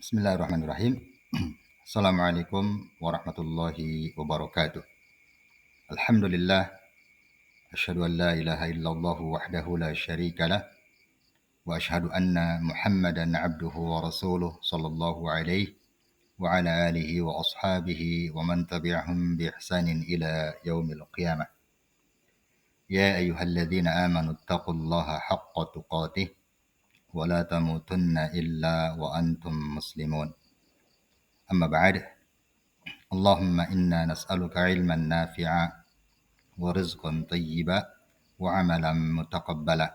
Bismillahirrahmanirrahim. Assalamualaikum warahmatullahi wabarakatuh. Alhamdulillah, asyhadu an la ilaha illallah wahdahu la syarika lah wa asyhadu anna Muhammadan abduhu wa rasuluh sallallahu alaihi wa ala alihi wa ashabihi wa man tabi'ahum bi ihsanin ila yaumil qiyamah. Ya ayyuhalladzina amanu taqullaha haqqa tuqatih wa la tamutunna illa wa antum muslimun. Amma ba'd. Allahumma inna nas'aluka ilman nafi'a wa rizqan tayyiba wa amalan mutaqabbala.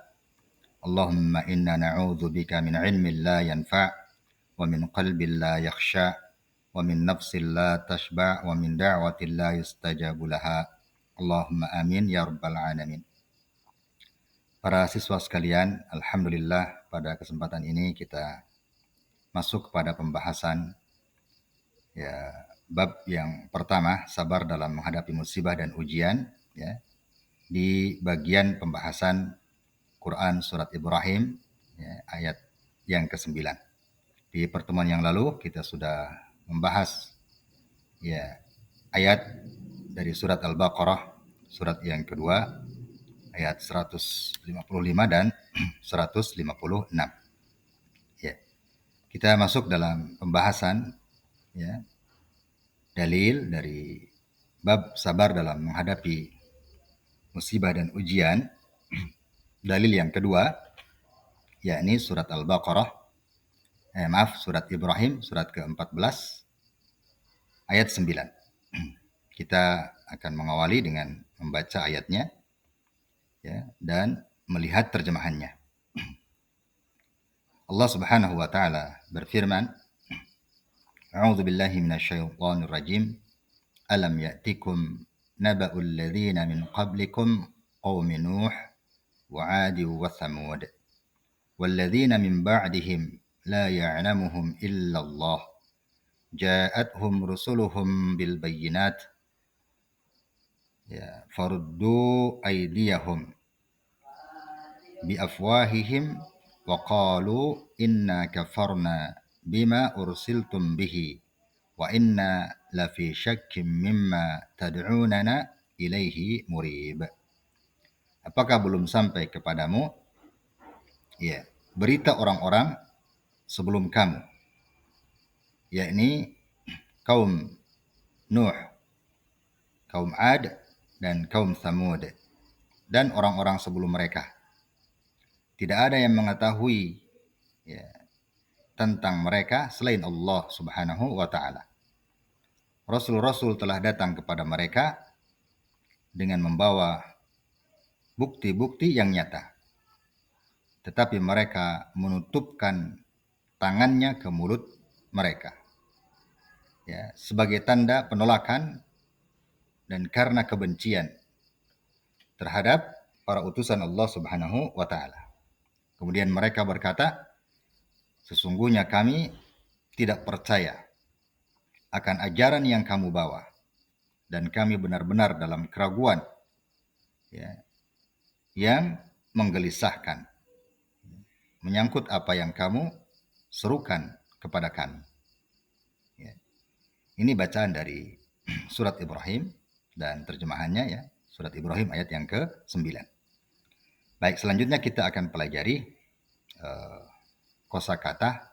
Allahumma inna na'udzu bika min ilmin la yanfa' wa min qalbin la yakhsha wa min nafsin la tashba' wa min da'watin la yustajabu laha. Allahumma amin ya rabbal alamin. Para siswa sekalian, alhamdulillah pada kesempatan ini kita masuk kepada pembahasan bab yang pertama, sabar dalam menghadapi musibah dan ujian, di bagian pembahasan Quran surat Ibrahim, ayat yang ke-9. Di pertemuan yang lalu kita sudah membahas ayat dari surat Al-Baqarah, surat yang kedua, ayat 155 dan 156. Kita masuk dalam pembahasan dalil dari bab sabar dalam menghadapi musibah dan ujian. Dalil yang kedua, yakni surat Al-Baqarah, surat Ibrahim, surat ke-14, ayat 9. Kita akan mengawali dengan membaca ayatnya dan melihat terjemahannya. Allah Subhanahu wa taala berfirman, A'udzu billahi minasyaitonir rajim. Alam ya'tikum naba'ul ladzina min qablikum qaumi Nuh wa 'Ad wa Thamud walladzina min ba'dihim la ya'lamuhum illa Allah. Ja'atuhum rusuluhum bil bayyinat faruddu aydiyahum bi afwahihim wa qalu inna kafarna bima ursiltum bihi wa inna lafi syakkim mimma tad'unana ilaihi murib. Apakah belum sampai kepadamu berita orang-orang sebelum kamu, yakni kaum Nuh, kaum Ad dan kaum Thamud, dan orang-orang sebelum mereka. Tidak ada yang mengetahui tentang mereka selain Allah Subhanahu wa taala. Rasul-rasul telah datang kepada mereka dengan membawa bukti-bukti yang nyata. Tetapi mereka menutupkan tangannya ke mulut mereka. Sebagai tanda penolakan dan karena kebencian terhadap para utusan Allah Subhanahu wa taala. Kemudian mereka berkata, sesungguhnya kami tidak percaya akan ajaran yang kamu bawa, dan kami benar-benar dalam keraguan yang menggelisahkan menyangkut apa yang kamu serukan kepada kami. Ini bacaan dari surat Ibrahim dan terjemahannya surat Ibrahim ayat yang ke-9. Baik, selanjutnya kita akan pelajari kosakata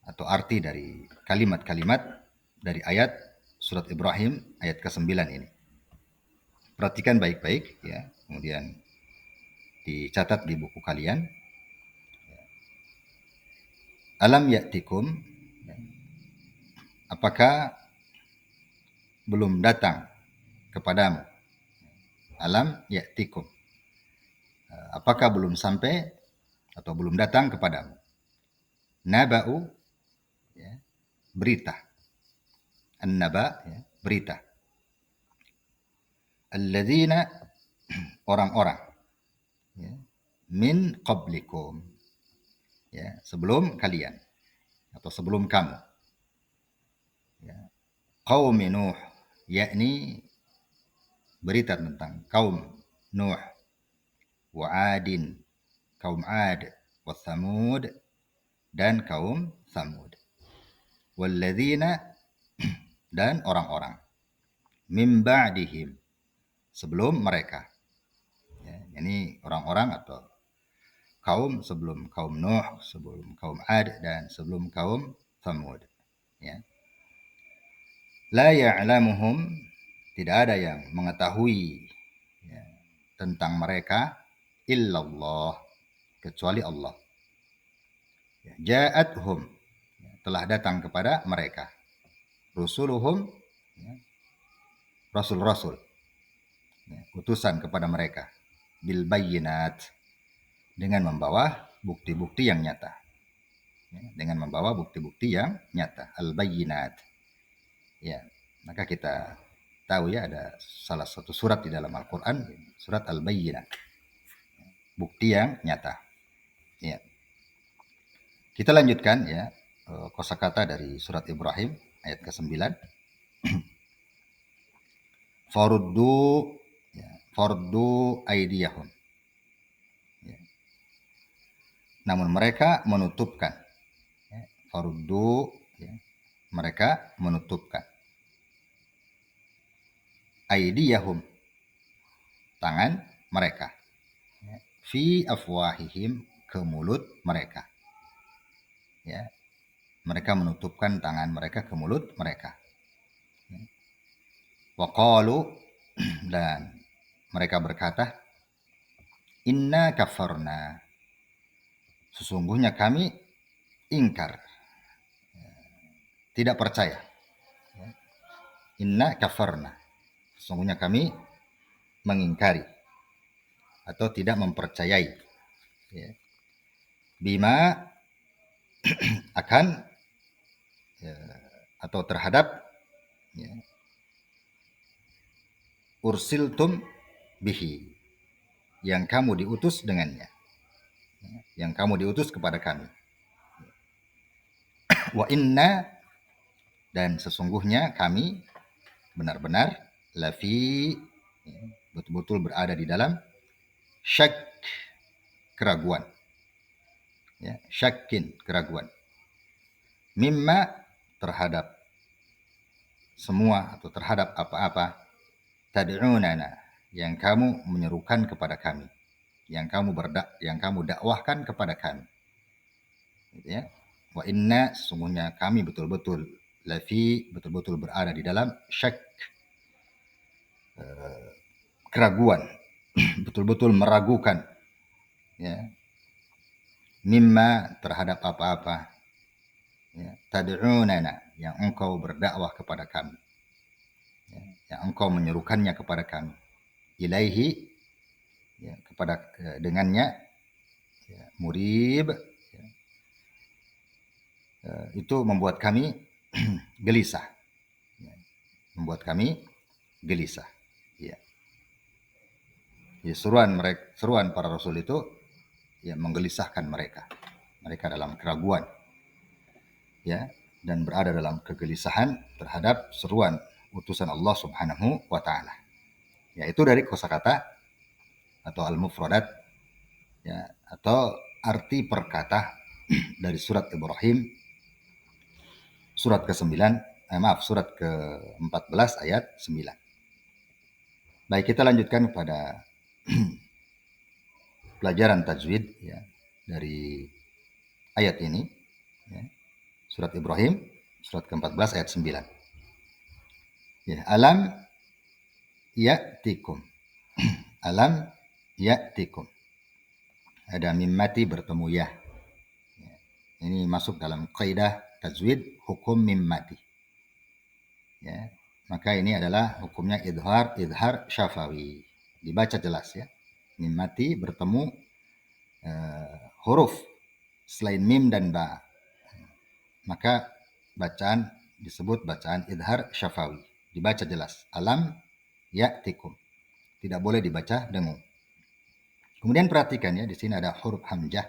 atau arti dari kalimat-kalimat dari ayat surat Ibrahim ayat ke-9 ini. Perhatikan baik-baik kemudian dicatat di buku kalian. Alam ya'tikum, apakah belum datang kepadamu? Alam ya'tikum, apakah belum sampai atau belum datang kepadamu? Naba'u, berita. An-naba, berita. Alladzina, orang-orang, min qablikum, sebelum kalian atau sebelum kamu. Qaum Nuh, yakni berita tentang kaum Nuh, wa Adin, kaum Ad, wa Thamud, dan kaum Thamud. Walladzina, dan orang-orang, min ba'dihim, sebelum mereka. Ya, ini orang-orang atau kaum sebelum kaum Nuh, sebelum kaum Ad, dan sebelum kaum Thamud. Ya. La ya'lamuhum, tidak ada yang mengetahui ya, tentang mereka illallah, kecuali Allah. Ya, ja'athum, ya, telah datang kepada mereka rusuluhum, ya, rasul-rasul, ya, utusan kepada mereka, bil bayyinat, dengan membawa bukti-bukti yang nyata. Ya, dengan membawa bukti-bukti yang nyata, al bayyinat. Ya, maka kita tahu ya ada salah satu surat di dalam Al-Qur'an, surat Al-Bayyinah, bukti yang nyata. Ya. Kita lanjutkan ya kosakata dari surat Ibrahim ayat ke-9. Faruddu, ya, faruddu aydiyahum. Ya. Namun mereka menutupkan. Ya. Faruddu, ya, mereka menutupkan. Aydiyahum, tangan mereka. Ya. Fi afwahihim, ke mulut mereka. Ya, mereka menutupkan tangan mereka ke mulut mereka. Waqalu, dan mereka berkata, inna kafarna, sesungguhnya kami ingkar, tidak percaya. Inna kafarna, sesungguhnya kami mengingkari atau tidak mempercayai. Ya. Bima, akan, ya, atau terhadap, ya, ursiltum bihi, yang kamu diutus dengannya, yang kamu diutus kepada kami. Wa inna, dan sesungguhnya kami benar-benar lafi, betul-betul berada di dalam syak, keraguan. Ya, syakin, keraguan. Mimma, terhadap semua atau terhadap apa-apa, tad'unana, yang kamu menyerukan kepada kami, yang kamu dakwahkan kepada kami. Gitu ya. Wa inna, sesungguhnya kami betul-betul lafi, betul-betul berada di dalam syak, keraguan, betul-betul meragukan, ya, mimma, terhadap apa-apa, ya, tad'unana, yang engkau berdakwah kepada kami, ya, yang engkau menyerukannya kepada kami, ilaihi, ya, kepada dengannya, ya, murib, ya, itu membuat kami gelisah, ya, membuat kami gelisah. Ya. Ya, seruan para rasul itu ya menggelisahkan mereka. Mereka dalam keraguan, ya, dan berada dalam kegelisahan terhadap seruan utusan Allah Subhanahu wa taala. Yaitu dari kosakata atau al-mufradat, ya, atau arti perkata dari surat Ibrahim surat ke-9, surat ke-14 ayat 9. Baik, kita lanjutkan kepada pelajaran tajwid ya dari ayat ini, ya. Surat Ibrahim surat ke-14 ayat 9. Ya, alam ya'tikum. Alam ya'tikum. Ada mimmati bertemu ya. Ya. Ini masuk dalam kaidah tajwid hukum mimmati. Ya. Maka ini adalah hukumnya idhar syafawi. Dibaca jelas ya. Mimmati bertemu huruf selain mim dan ba. Maka bacaan disebut bacaan idhar syafawi. Dibaca jelas. Alam ya'tikum. Tidak boleh dibaca dengung. Kemudian perhatikan ya, di sini ada huruf hamzah.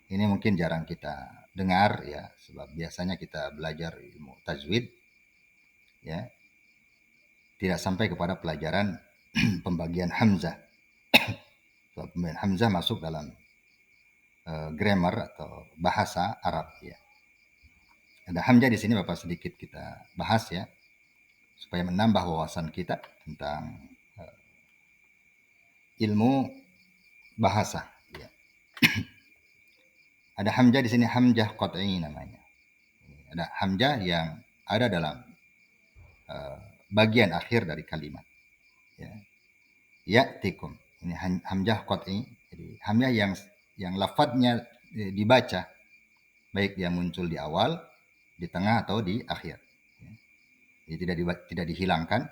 Ini mungkin jarang kita dengar ya, sebab biasanya kita belajar ilmu tajwid ya, tidak sampai kepada pelajaran pembagian hamzah. Pembagian hamzah masuk dalam grammar atau bahasa Arab ya. Ada hamzah di sini Bapak sedikit kita bahas ya, supaya menambah wawasan kita tentang ilmu bahasa. Ya. Ada hamzah di sini, hamzah qat'i namanya. Ada hamzah yang ada dalam bagian akhir dari kalimat. Ya. Ya'tikum. Ini hamzah qat'i. Jadi hamzah yang lafadznya dibaca, baik dia muncul di awal, di tengah atau di akhir. Ya. Jadi tidak dihilangkan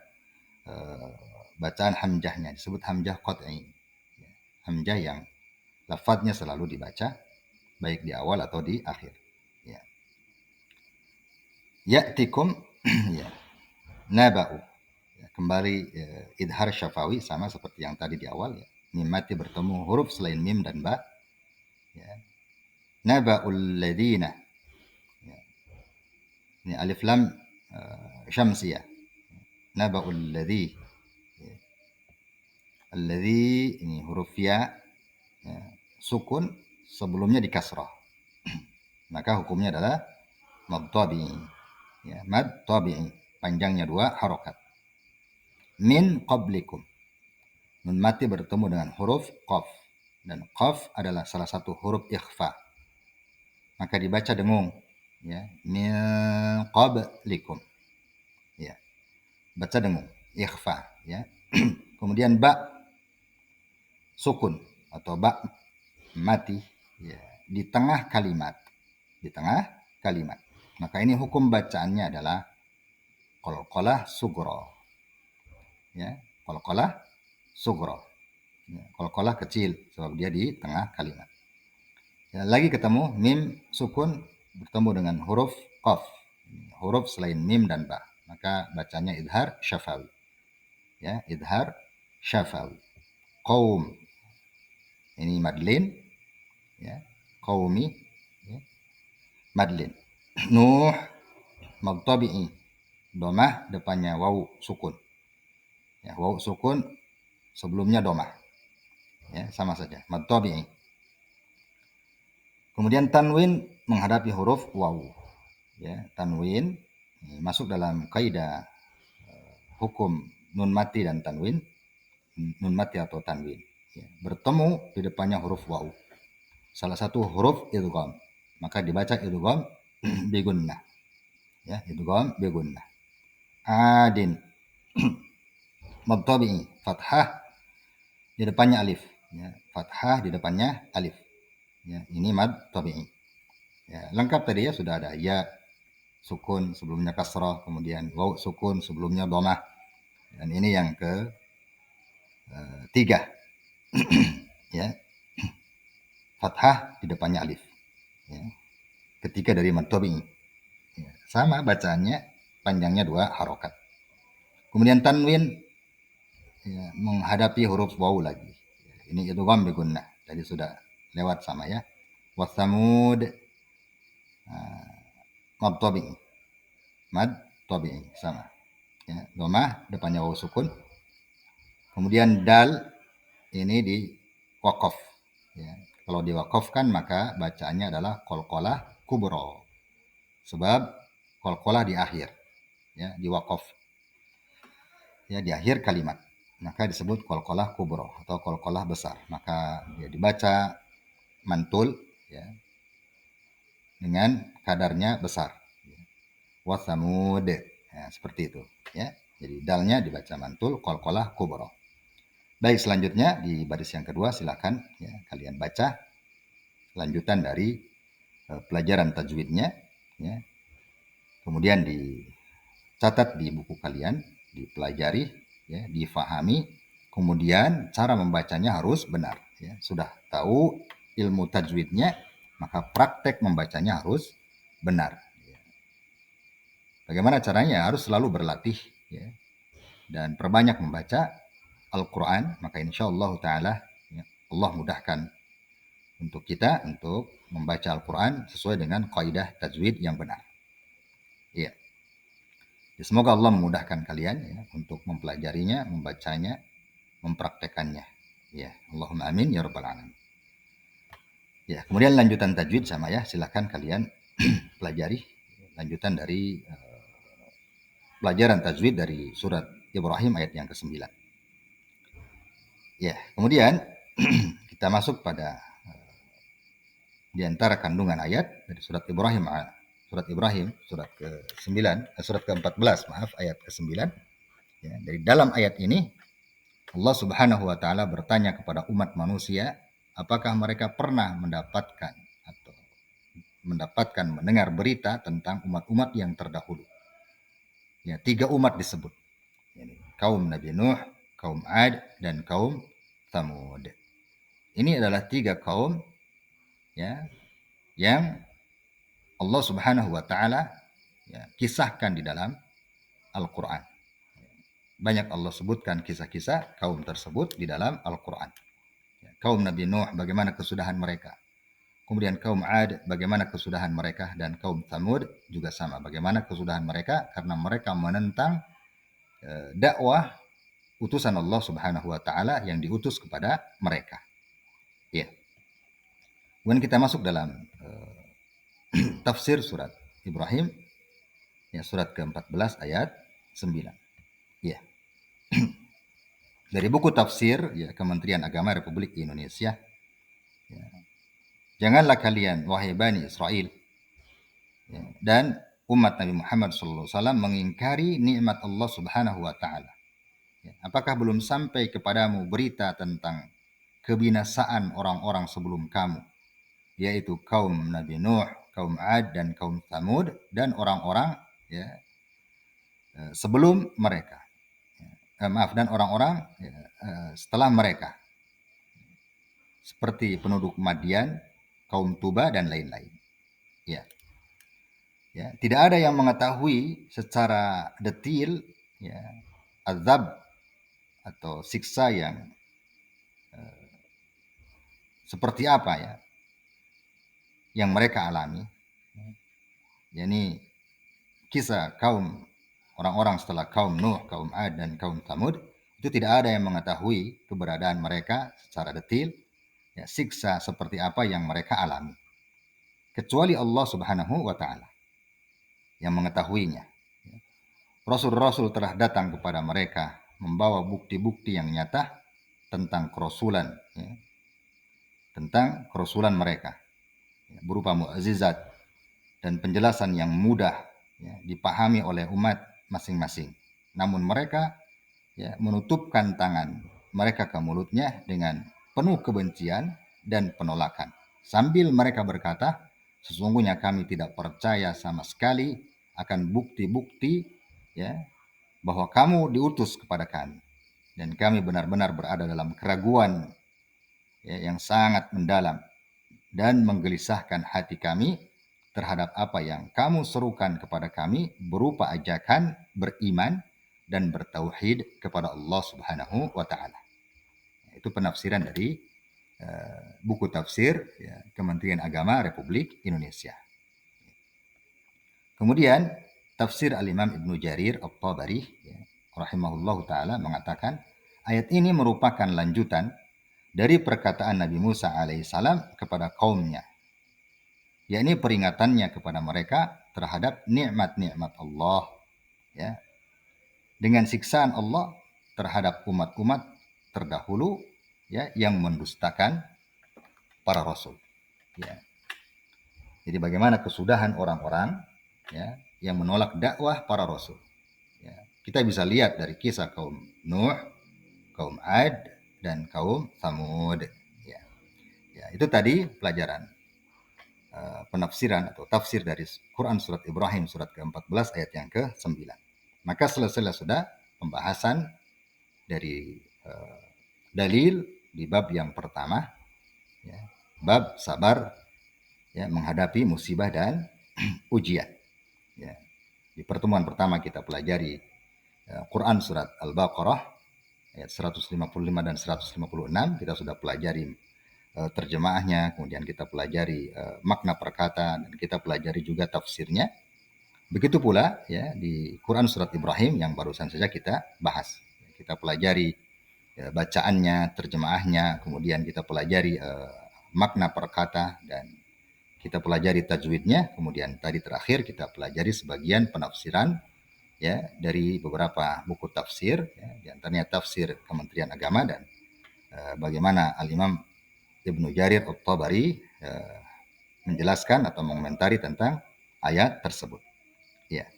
bacaan hamzahnya, disebut hamzah qat'i. Ya. Hamzah yang lafadznya selalu dibaca, baik di awal atau di akhir. Ya. Ya'tikum ya. Naba'u. Ya, kembali idhar syafawi sama seperti yang tadi di awal ya. Mim mati bertemu huruf selain mim dan ba. Ya. Naba'ul ladina. Ya. Ini alif lam syamsiyah. Naba'ul ladhi. Ya. Alladhi ini huruf ya, ya sukun sebelumnya di kasrah. Maka hukumnya adalah mad tabi'i. Ya, mad tabi'i. Panjangnya 2 harokat. Min qablikum. Nun mati bertemu dengan huruf qaf. Dan qaf adalah salah satu huruf ikhfa. Maka dibaca dengung. Ya. Min qablikum. Ya. Baca dengung. Ikhfa. Ya. Kemudian ba sukun atau ba mati. Ya. Di tengah kalimat. Di tengah kalimat. Maka ini hukum bacaannya adalah qalqalah sugro. Ya. Qalqalah sugro. Ya, qalqalah kecil sebab dia di tengah kalimat. Ya, lagi ketemu mim sukun bertemu dengan huruf qaf, huruf selain mim dan ba, maka bacanya idhar syafawi. Ya, idhar syafawi. Qaum ini madlin, ya, qaumi, ya, madlin. Nuh mad tabi'i, domah depannya waw sukun. Ya, waw sukun sebelumnya domah. Ya, sama saja, mad tabi'i. Kemudian tanwin menghadapi huruf waw. Ya, tanwin masuk dalam kaidah hukum nun mati dan tanwin, nun mati atau tanwin. Ya, bertemu di depannya huruf waw. Salah satu huruf idgham. Maka dibaca idgham bi gunnah. Ya, idgham bi gunnah. Adin mad tabi'i, fathah di depannya alif. Ya, fathah di depannya alif. Ya, ini mad tabi'i. Ya, lengkap tadi ya, sudah ada ya sukun sebelumnya kasrah, kemudian waw sukun sebelumnya dhammah. Dan ini yang ke 3. Ya. Fathah di depannya alif. Ya. Ketiga dari mad tabi'i. Ya. Sama bacaannya, panjangnya 2 harokat. Kemudian tanwin ya, menghadapi huruf waw lagi. Ini idgham bi gunnah. Tadi sudah lewat sama ya. Wasamud mad tabi'i. Mad tabi'i sama. Ya, dhammah depannya waw sukun. Kemudian dal ini di waqaf. Ya. Kalau diwakafkan maka bacaannya adalah qalqalah kubro. Sebab qalqalah di akhir. Ya, di waqaf. Ya, di akhir kalimat. Maka disebut qalqalah kubro atau qalqalah besar. Maka dia dibaca mantul ya, dengan kadarnya besar. Wa samud. Ya, seperti itu. Ya. Jadi dalnya dibaca mantul, qalqalah kubro. Baik, selanjutnya di baris yang kedua silakan ya, kalian baca lanjutan dari pelajaran tajwidnya ya. Kemudian dicatat di buku kalian, dipelajari ya, difahami, kemudian cara membacanya harus benar ya. Sudah tahu ilmu tajwidnya, maka praktek membacanya harus benar ya. Bagaimana caranya? Harus selalu berlatih ya, dan perbanyak membaca Al-Quran, maka insya Allah Ta'ala ya, Allah mudahkan untuk kita untuk membaca Al-Quran sesuai dengan kaidah tajwid yang benar. Ya. Semoga Allah memudahkan kalian ya, untuk mempelajarinya, membacanya, mempraktekannya. Ya, Allahumma amin ya rabbal alamin. Ya, kemudian lanjutan tajwid sama ya, silakan kalian pelajari lanjutan dari pelajaran tajwid dari surat Ibrahim ayat yang ke-9. Ya, kemudian kita masuk pada di antara kandungan ayat dari surat Ibrahim surat ke-9 surat ke-14 ayat ke-9. Ya, dari dalam ayat ini Allah Subhanahu wa taala bertanya kepada umat manusia, apakah mereka pernah mendapatkan mendengar berita tentang umat-umat yang terdahulu. Ya, 3 umat disebut. Yani, kaum Nabi Nuh, kaum Ad, dan kaum Thamud. Ini adalah 3 kaum ya yang Allah Subhanahu wa taala ya, kisahkan di dalam Al-Qur'an. Banyak Allah sebutkan kisah-kisah kaum tersebut di dalam Al-Qur'an. Ya, kaum Nabi Nuh bagaimana kesudahan mereka. Kemudian kaum Ad bagaimana kesudahan mereka, dan kaum Thamud juga sama bagaimana kesudahan mereka karena mereka menentang dakwah utusan Allah Subhanahu wa taala yang diutus kepada mereka. Ya. Kemudian kita masuk dalam tafsir surat Ibrahim ya, surat ke-14 ayat 9. Ya. Dari buku tafsir ya, Kementerian Agama Republik Indonesia. Ya. Janganlah kalian wahai Bani Israel ya, dan umat Nabi Muhammad SAW mengingkari nikmat Allah Subhanahu wa taala. Ya. Apakah belum sampai kepadamu berita tentang kebinasaan orang-orang sebelum kamu, yaitu kaum Nabi Nuh, kaum Ad, dan kaum Thamud, dan orang-orang ya, sebelum mereka. Dan orang-orang setelah mereka, seperti penduduk Madian, kaum Tuba, dan lain-lain. Ya. Ya, tidak ada yang mengetahui secara detail ya, azab atau siksa yang seperti apa ya yang mereka alami. Yani kisah kaum orang-orang setelah kaum Nuh, kaum Ad, dan kaum Thamud itu tidak ada yang mengetahui keberadaan mereka secara detail ya, siksa seperti apa yang mereka alami, kecuali Allah Subhanahu wa taala yang mengetahuinya. Rasul-rasul telah datang kepada mereka membawa bukti-bukti yang nyata tentang kerasulan ya, tentang kerasulan mereka ya, berupa mukjizat dan penjelasan yang mudah ya, dipahami oleh umat masing-masing. Namun mereka ya, menutupkan tangan mereka ke mulutnya dengan penuh kebencian dan penolakan, sambil mereka berkata, sesungguhnya kami tidak percaya sama sekali akan bukti-bukti ya, bahwa kamu diutus kepada kami, dan kami benar-benar berada dalam keraguan ya, yang sangat mendalam dan menggelisahkan hati kami terhadap apa yang kamu serukan kepada kami berupa ajakan beriman dan bertauhid kepada Allah Subhanahu wa taala. Itu penafsiran dari buku tafsir ya, Kementerian Agama Republik Indonesia. Kemudian tafsir Al-Imam Ibnu Jarir At-Tabari ya, rahimahullahu taala mengatakan ayat ini merupakan lanjutan dari perkataan Nabi Musa alaihissalam kepada kaumnya, yakni peringatannya kepada mereka terhadap nikmat-nikmat Allah ya, dengan siksaan Allah terhadap umat-umat terdahulu ya, yang mendustakan para rasul ya. Jadi bagaimana kesudahan orang-orang ya, yang menolak dakwah para rasul ya. Kita bisa lihat dari kisah kaum Nuh, kaum Ad, dan kaum Thamud ya. Ya, itu tadi pelajaran penafsiran atau tafsir dari Quran surat Ibrahim surat ke-14 ayat yang ke-9. Maka selesai sudah pembahasan dari dalil di bab yang pertama ya, bab sabar ya, menghadapi musibah dan ujian ya. Di pertemuan pertama kita pelajari Quran surat Al-Baqarah ayat 155 dan 156. Kita sudah pelajari terjemahnya, kemudian kita pelajari makna perkata, dan kita pelajari juga tafsirnya. Begitu pula ya di Quran surat Ibrahim yang barusan saja kita bahas. Kita pelajari bacaannya, terjemahnya, kemudian kita pelajari makna perkata, dan kita pelajari tajwidnya, kemudian tadi terakhir kita pelajari sebagian penafsiran ya dari beberapa buku tafsir, ya, di antaranya tafsir Kementerian Agama dan bagaimana Al-Imam Ibnu Jarir At-Tabari menjelaskan atau mengomentari tentang ayat tersebut. Ya.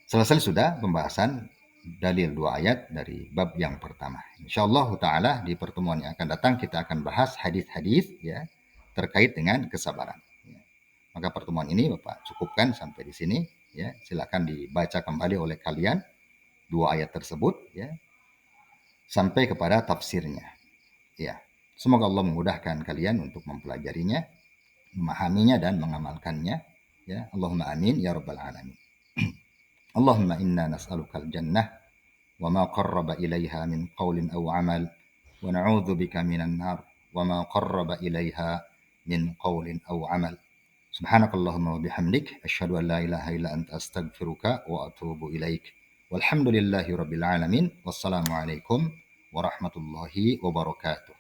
Selesai sudah pembahasan dalil 2 ayat dari bab yang pertama. Insyaallah taala di pertemuan yang akan datang kita akan bahas hadis-hadis ya terkait dengan kesabaran. Ya. Maka pertemuan ini Bapak cukupkan sampai di sini ya. Silakan dibaca kembali oleh kalian 2 ayat tersebut ya sampai kepada tafsirnya. Ya. Semoga Allah memudahkan kalian untuk mempelajarinya, memahaminya dan mengamalkannya. Ya, Allahumma amin ya rabbal alamin. Allahumma inna nas'alukal jannah wa ma qarraba ilaiha min qawlin aw amal wa na'udzu bika minan nar wa ma qarraba ilaiha min qawlin aw amal. Subhanakallahumma wa bihamdik asyhadu an la ilaha illa anta astaghfiruka wa atubu ilaik. Walhamdulillahi rabbil alamin. Wassalamu alaikum warahmatullahi wabarakatuh.